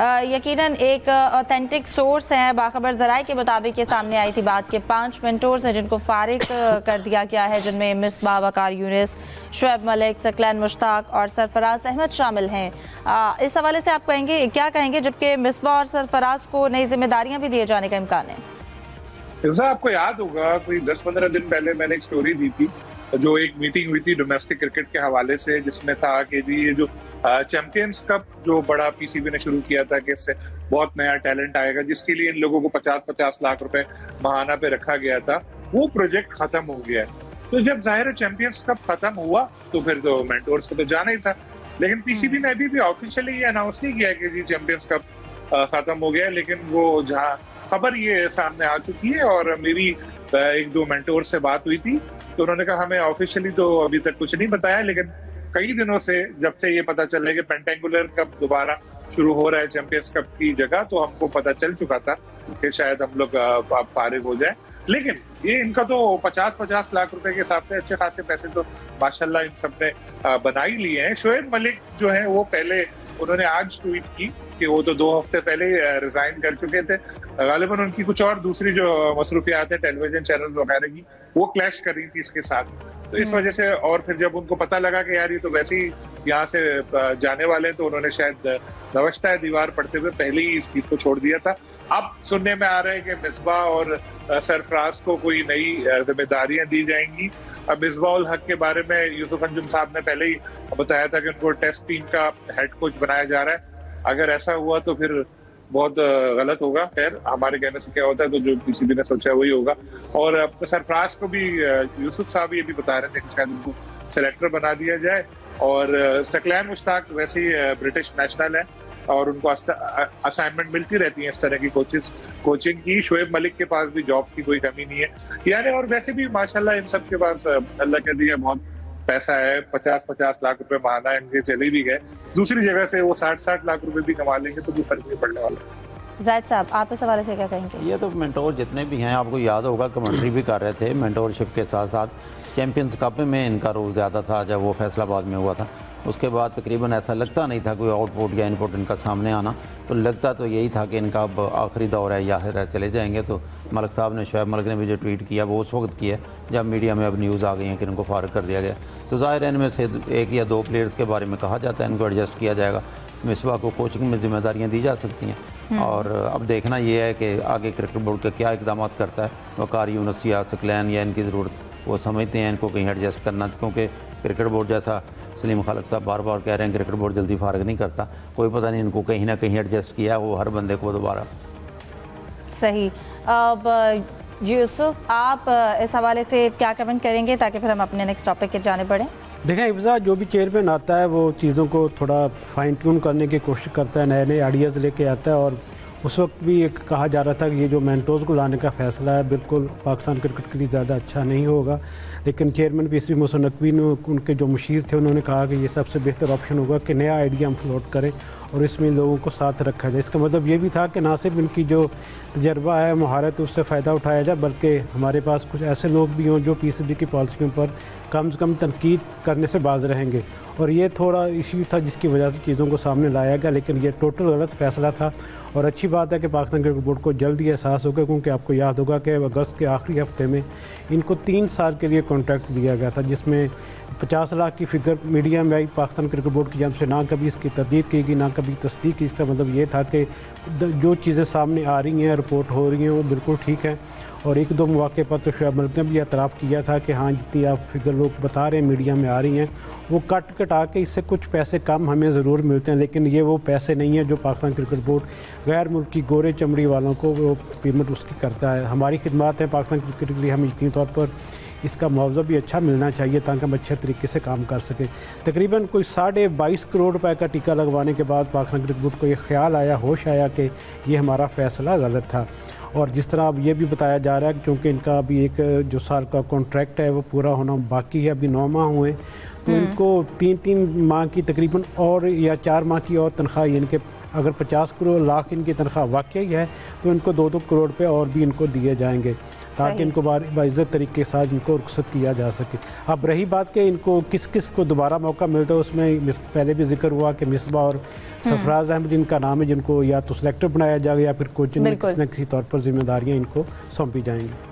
यकीनन एक authentic source है, बाखबर ज़राए के मुताबिक ये सामने आई थी बात के 5 मेंटोर्स हैं जिनको फारिग कर दिया गया है, जिनमें मिसबाह, वकार यूनिस, शुएब मलिक, सकलैन मुश्ताक और सरफराज अहमद शामिल हैं। इस हवाले से आप क्या कहेंगे, जबकि मिसबाह और सरफराज को नई जिम्मेदारियां भी दिए जाने का इम्कान है? जैसा आपको याद होगा, कोई 10-15 दिन पहले मैंने एक स्टोरी दी थी, जो एक मीटिंग हुई थी डोमेस्टिक क्रिकेट के हवाले से, जिसमें था कि जी ये जो चैंपियंस कप जो बड़ा पीसीबी ने शुरू किया था कि इससे बहुत नया टैलेंट आएगा, जिसके लिए इन लोगों को 50-50 लाख रुपए महाना पे रखा गया था, वो प्रोजेक्ट खत्म हो गया है। तो जब जाहिर चैंपियंस कप खत्म हुआ तो फिर तो मेंटोर्स को तो जाना ही था, लेकिन पीसीबी ने अभी भी ऑफिशियली ये अनाउंस नहीं किया कि जी चैंपियंस कप खत्म हो गया, लेकिन वो जहाँ खबर ये सामने आ चुकी है। और मेरी 1-2 मेंटोर से बात हुई थी तो उन्होंने कहा हमें ऑफिशियली तो अभी तक कुछ नहीं बताया, लेकिन कई दिनों से जब से ये पता चल रहा है कि पेंटेंगुलर कप दोबारा शुरू हो रहा है चैंपियंस कप की जगह, तो हमको पता चल चुका था कि शायद हम लोग फारिग हो जाए। लेकिन ये इनका तो 50-50 लाख रुपए के हिसाब से अच्छे खासे पैसे तो माशाल्लाह इन सब ने बना ही लिए हैं। शुएब मलिक जो है वो पहले उन्होंने आज ट्वीट की कि वो तो 2 हफ्ते पहले रिजाइन कर चुके थे। गालिबन उनकी कुछ और दूसरी जो मसरूफियात है टेलीविजन चैनल वगैरह की, वो क्लैश कर रही थी इसके साथ, तो इस वजह से। और फिर जब उनको पता लगा कि यार ये तो वैसे ही यहाँ से जाने वाले हैं, तो उन्होंने शायद नवश्ता दीवार पढ़ते हुए पहले ही इस चीज को छोड़ दिया था। अब सुनने में आ रहा है कि मिसबाह और सरफराज को कोई नई जिम्मेदारियां दी जाएंगी। अब मिसबाह उल हक के बारे में यूसुफ अंजुम साहब ने पहले ही बताया था कि उनको टेस्ट टीम का हेड कोच बनाया जा रहा है। अगर ऐसा हुआ तो फिर बहुत गलत होगा। खैर, हमारे कहने से क्या होता है, तो जो पीसीबी ने सोचा वही होगा। और सरफराज को भी यूसुफ साहब ये भी बता रहे थे कि शायद उनको सेलेक्टर बना दिया जाए। और सकलैन मुश्ताक वैसे ही ब्रिटिश नेशनल है और उनको असाइनमेंट मिलती रहती है इस तरह की कोचिंग की। शुएब मलिक के पास भी जॉब्स की कोई कमी नहीं है यानी। और वैसे भी माशाल्लाह इन सब के पास अल्लाह कह दिया बहुत पैसा है। 50-50 लाख रुपए महाना इनके चले भी गए, दूसरी जगह से वो 60-60 लाख रुपए भी कमा लेंगे तो कोई फर्क नहीं पड़ने वाला। जायद साहब, आप इस हवाले से क्या कहेंगे? ये तो मेंटोर जितने भी हैं, आपको याद होगा कमेंट्री भी कर रहे थे, मेंटोरशिप के साथ साथ चैंपियंस कप में इनका रोल ज़्यादा था जब वो फैसलाबाद में हुआ था। उसके बाद तकरीबन ऐसा लगता नहीं था कोई आउटपुट या इनपुट इनका सामने आना, तो लगता तो यही था कि इनका अब आखिरी दौर है, या चले जाएंगे। तो मलिक साहब ने, शुएब मलिक ने भी जो ट्वीट किया वो उस वक्त किया जब मीडिया में अब न्यूज़ आ गई है कि इनको फारिग कर दिया गया। तो ज़ाहिर है इनमें से 1 या 2 प्लेयर्स के बारे में कहा जाता है, इनको एडजस्ट किया जाएगा। मिसबाह को कोचिंग में जिम्मेदारियाँ दी जा सकती हैं और अब देखना ये है कि आगे क्रिकेट बोर्ड का क्या इकदाम करता है। वकार यूनिस या सकलैन या इनकी ज़रूरत वो समझते हैं इनको कहीं एडजस्ट करना, क्योंकि क्रिकेट बोर्ड जैसा सलीम खालिद साहब बार बार कह रहे हैं क्रिकेट बोर्ड जल्दी फारिग नहीं करता, कोई पता नहीं इनको कहीं ना कहीं एडजस्ट किया वो हर बंदे को दोबारा। सही। अब यूसुफ, आप इस हवाले से क्या कमेंट करेंगे ताकि फिर हम अपने नेक्स्ट टॉपिक की जाने बढ़ें? देखें इफ्जा, जो भी चेयरमैन आता है वो चीज़ों को थोड़ा फाइन ट्यून करने की कोशिश करता है, नए नए आइडियाज़ लेके आता है। और उस वक्त भी एक कहा जा रहा था कि ये जो मेंटोर्स को लाने का फ़ैसला है बिल्कुल पाकिस्तान क्रिकेट के लिए ज़्यादा अच्छा नहीं होगा, लेकिन चेयरमैन पीसीबी मोहसिन नकवी ने, उनके जो मुशीर थे, उन्होंने कहा कि ये सबसे बेहतर ऑप्शन होगा कि नया आइडिया हम फ्लोट करें और इसमें लोगों को साथ रखा जाए। इसका मतलब ये भी था कि ना सिर्फ इनकी जो तजर्बा है, महारत, उससे फ़ायदा उठाया जाए, बल्कि हमारे पास कुछ ऐसे लोग भी हों जो पीसीबी की पॉलिसियों पर कम से कम तनकीद करने से बाज रहेंगे। और ये थोड़ा इश्यू था जिसकी वजह से चीज़ों को सामने लाया गया, लेकिन ये टोटल गलत फ़ैसला था। और अच्छी बात है कि पाकिस्तान क्रिकेट बोर्ड को जल्द ही एहसास होगा, क्योंकि आपको याद होगा कि अगस्त के आखिरी हफ्ते में इनको 3 साल के लिए कॉन्ट्रैक्ट दिया गया था, जिसमें 50 लाख की फ़िगर मीडिया में आई पाकिस्तान क्रिकेट बोर्ड की जानब से। ना कभी इसकी तस्दीक की गई, ना कभी तस्दीक की। इसका मतलब ये था कि जो चीज़ें सामने आ रही हैं, रिपोर्ट हो रही हैं, वो बिल्कुल ठीक है। और 1-2 मौके पर तो शुएब मलिक ने भी एतराफ़ किया था कि हाँ, जितनी आप फिगर लोग बता रहे हैं मीडिया में आ रही हैं, वो कटा के इससे कुछ पैसे कम हमें ज़रूर मिलते हैं, लेकिन ये वो पैसे नहीं है जो पाकिस्तान क्रिकेट बोर्ड गैर मुल्की गोरे चमड़ी वालों को वो पेमेंट उसकी करता है। हमारी खिदमत है पाकिस्तान क्रिकेट के लिए, हम यकीनी तौर पर इसका मुआवजा भी अच्छा मिलना चाहिए ताकि हम अच्छे तरीके से काम कर सकें। तकरीबन कोई 22.5 करोड़ रुपए का टीका लगवाने के बाद पाकिस्तान क्रिकेट बोर्ड को ये ख्याल आया, होश आया कि ये हमारा फ़ैसला गलत था। और जिस तरह अब ये भी बताया जा रहा है कि चूँकि इनका अभी 1 जो साल का कॉन्ट्रैक्ट है वो पूरा होना बाकी है, अभी 9 माह हुए, तो इनको 3-3 माह की तकरीबन और या 4 माह की और तनख्वाह, यानी कि अगर 50 करोड़ लाख इनकी तनख्वाह वाकई है तो इनको 2-2 करोड़ रुपये और भी इनको दिए जाएंगे। ताकि सही। इनको बाइज्जत तरीके के साथ इनको रुखसत किया जा सके। अब रही बात कि इनको किस किस को दोबारा मौका मिलता है, उसमें पहले भी जिक्र हुआ कि मिसबा और सरफराज अहमद जिनका नाम है, जिनको या तो सिलेक्टर बनाया जाएगा या फिर कोचिंग में बिल्कुल। किसी न किसी तौर पर जिम्मेदारियाँ इनको सौंपी जाएंगी।